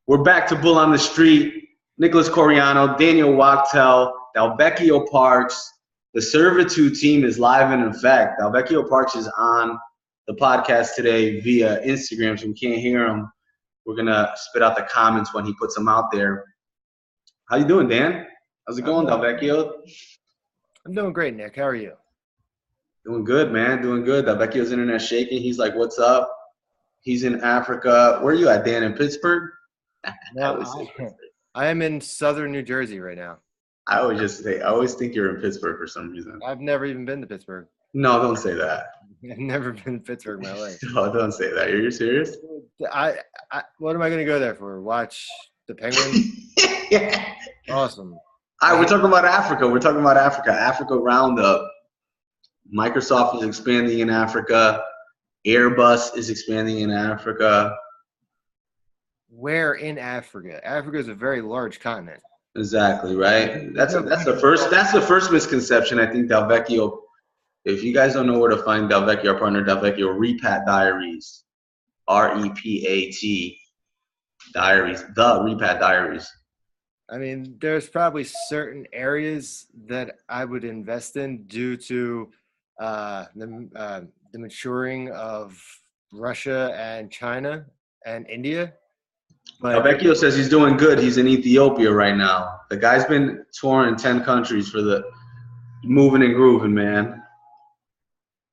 We're back to Bull on the Street. Nicholas Coriano, Daniel Wachtel, Dalvecchio Parks. The Servitude team is live and in effect. Dalvecchio Parks is on the podcast today via Instagram, so we can't hear him. We're going to spit out the comments when he puts them out there. How you doing, Dan? How's it going, Dalvecchio? I'm doing great, Nick. How are you? Doing good, man. Doing good. Dalvecchio's internet shaking. He's like, what's up? He's in Africa. Where are you at, Dan? In Pittsburgh? No, I am in southern New Jersey right now. I always think you're in Pittsburgh for some reason. I've never even been to Pittsburgh. No, don't say that. I've never been to Pittsburgh in my life. No, don't say that. Are you serious? What am I going to go there for? Watch the Penguins? Yeah. Awesome. All right, we're talking about Africa. Africa Roundup. Microsoft is expanding in Africa. Airbus is expanding in Africa. Where in Africa? Africa is a very large continent. Exactly, right? That's the first misconception. I think Dalvecchio, if you guys don't know where to find Dalvecchio, our partner Dalvecchio, Repat Diaries. REPAT Diaries. The Repat Diaries. I mean, there's probably certain areas that I would invest in due to the maturing of Russia and China and India. But Dalvecchio says he's doing good. He's in Ethiopia right now. The guy's been touring 10 countries for the moving and grooving, man.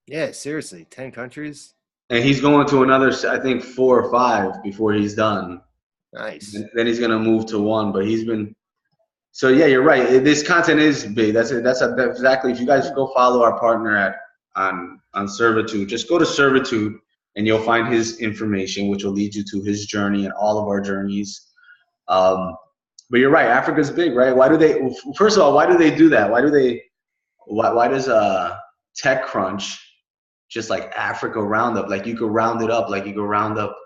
Yeah, seriously, 10 countries? And he's going to another, I think, 4 or 5 before he's done. Nice. And then he's going to move to 1, but he's been – so, yeah, you're right. This content is big. That's exactly – if you guys go follow our partner on Servitude, just go to Servitude and you'll find his information, which will lead you to his journey and all of our journeys. But you're right. Africa's big, right? First of all, why do they do that? Why does TechCrunch just like Africa Roundup? Like you could round it up, like you could round up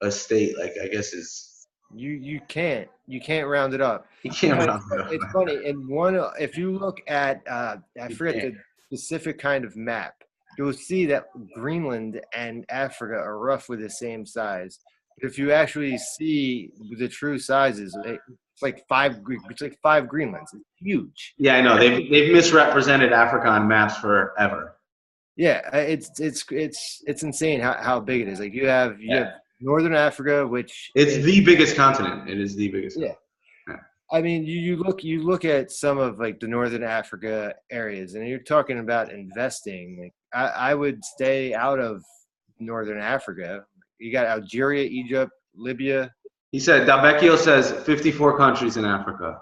a state. Like I guess is you can't round it up. You can't round it up. It's funny. If you look at I forget the specific kind of map, you'll see that Greenland and Africa are roughly the same size. But if you actually see the true sizes, it's like five Greenlands. It's huge. Yeah, I know. They've misrepresented Africa on maps forever. Yeah, it's insane how big it is. Like you have Northern Africa, which it's the biggest continent. It is the biggest. Yeah. I mean, you look at some of like the Northern Africa areas, and you're talking about investing. Like, I would stay out of Northern Africa. You got Algeria, Egypt, Libya. He said, Dalvecchio says 54 countries in Africa.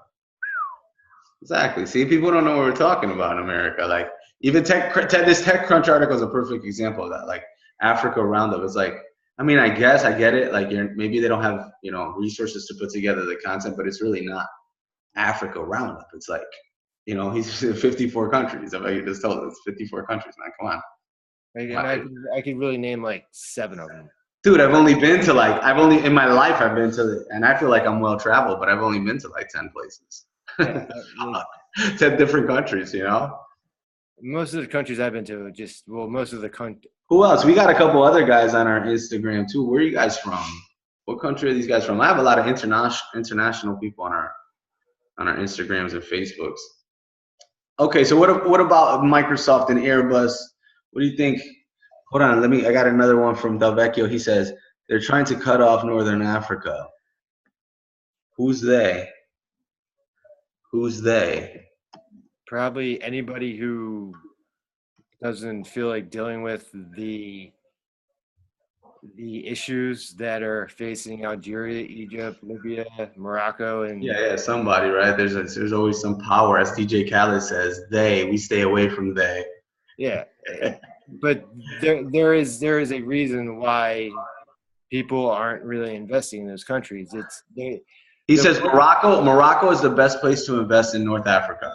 Exactly. See, people don't know what we're talking about in America. Like even this TechCrunch article is a perfect example of that. Like Africa Roundup. It's like, I mean, I guess I get it. Like maybe they don't have, resources to put together the content, but it's really not Africa Roundup. It's like, he's in 54 countries. I mean, you just told us it's 54 countries, man. Come on. I could really name like 7 of them. Dude, in my life I've been to, and I feel like I'm well traveled, but I've only been to like 10 places. Yeah, 10 different countries, Most of the countries I've been to most of the countries. Who else? We got a couple other guys on our Instagram too. Where are you guys from? What country are these guys from? I have a lot of international people on our Instagrams and Facebooks. Okay, so what about Microsoft and Airbus? What do you think? Hold on, I got another one from Dalvecchio. He says they're trying to cut off Northern Africa. Who's they? Probably anybody who doesn't feel like dealing with the issues that are facing Algeria, Egypt, Libya, Morocco, and somebody, right? There's always some power, as DJ Khaled says. We stay away from they. Yeah, but there is a reason why people aren't really investing in those countries. He says Morocco is the best place to invest in North Africa.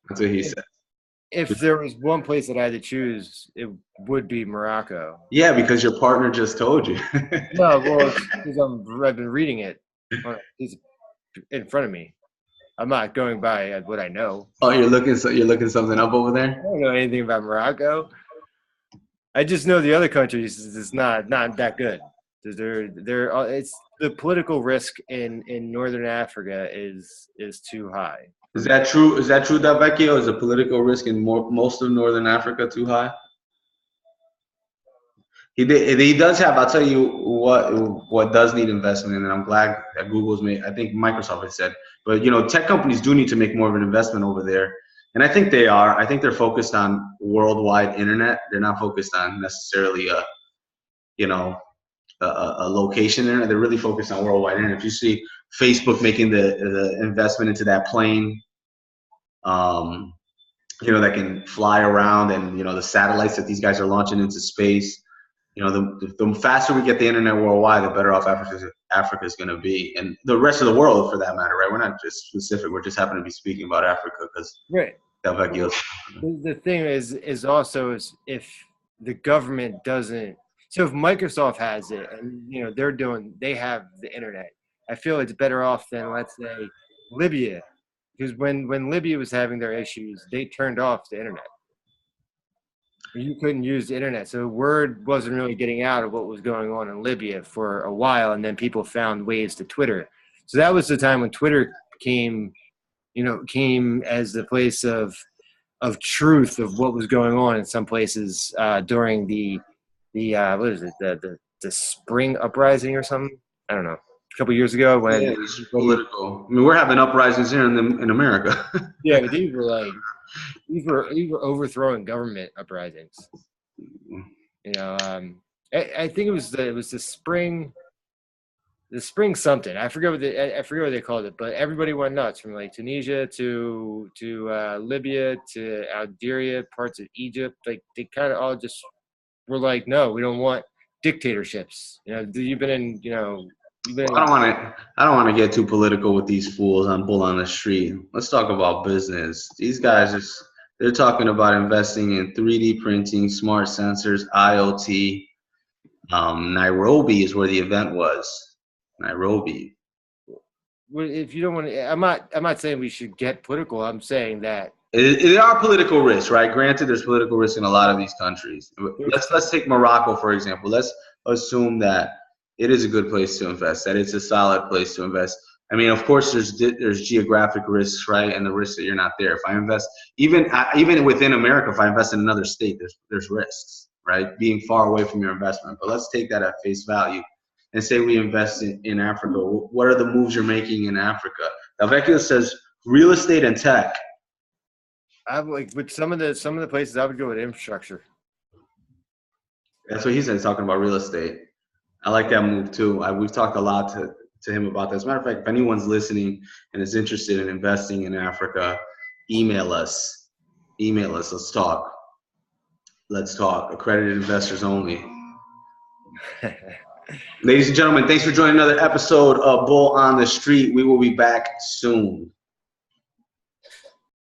That's what he said. If there was one place that I had to choose, it would be Morocco. Yeah, because your partner just told you. No, well, because I've been reading it. It's in front of me. I'm not going by what I know. Oh, you're looking something up over there? I don't know anything about Morocco. I just know the other countries is not that good. It's the political risk in northern Africa is too high. Is that true? Is that true, Davecchio? Is the political risk in most of northern Africa too high? He does have. I'll tell you what does need investment, and I'm glad that Google's made. I think Microsoft has said, but tech companies do need to make more of an investment over there, and I think they are. I think they're focused on worldwide internet. They're not focused on necessarily a location internet. They're really focused on worldwide internet. If you see Facebook making the investment into that plane, that can fly around, and the satellites that these guys are launching into space. The faster we get the internet worldwide, the better off Africa is going to be, and the rest of the world for that matter, right? We're not just specific. We're just happen to be speaking about Africa because right. The thing is also if the government doesn't. So if Microsoft has it, and they have the internet, I feel it's better off than, let's say, Libya, because when Libya was having their issues, they turned off the internet. You couldn't use the internet, so word wasn't really getting out of what was going on in Libya for a while, and then people found ways to Twitter. So that was the time when Twitter came as the place of truth of what was going on in some places during the what is it, the spring uprising or something? I don't know. A couple years ago when it was political. I mean, we're having uprisings here in America. Yeah, but these were overthrowing government uprisings. I think it was the spring something. I forget what they called it, but everybody went nuts from like Tunisia to Libya to Algeria, parts of Egypt. Like they kind of all just were like, no, we don't want dictatorships. You've been in. I don't want to get too political with these fools on Bull on the Street. Let's talk about business. These guys they're talking about investing in 3D printing, smart sensors, IoT. Nairobi is where the event was. Nairobi. If you don't want to, I'm not saying we should get political. I'm saying that there are political risks, right? Granted, there's political risk in a lot of these countries. Let's take Morocco, for example. Let's assume that it is a good place to invest, that it's a solid place to invest. I mean, of course, there's geographic risks, right? And the risk that you're not there. If I invest, even within America, if I invest in another state, there's risks, right? Being far away from your investment. But let's take that at face value and say we invest in Africa. What are the moves you're making in Africa? Vecchio says real estate and tech. With some of the places, I would go with infrastructure. That's what he said, talking about real estate. I like that move too. We've talked a lot to him about that. As a matter of fact, if anyone's listening and is interested in investing in Africa, email us. Let's talk. Accredited investors only. Ladies and gentlemen, thanks for joining another episode of Bull on the Street. We will be back soon.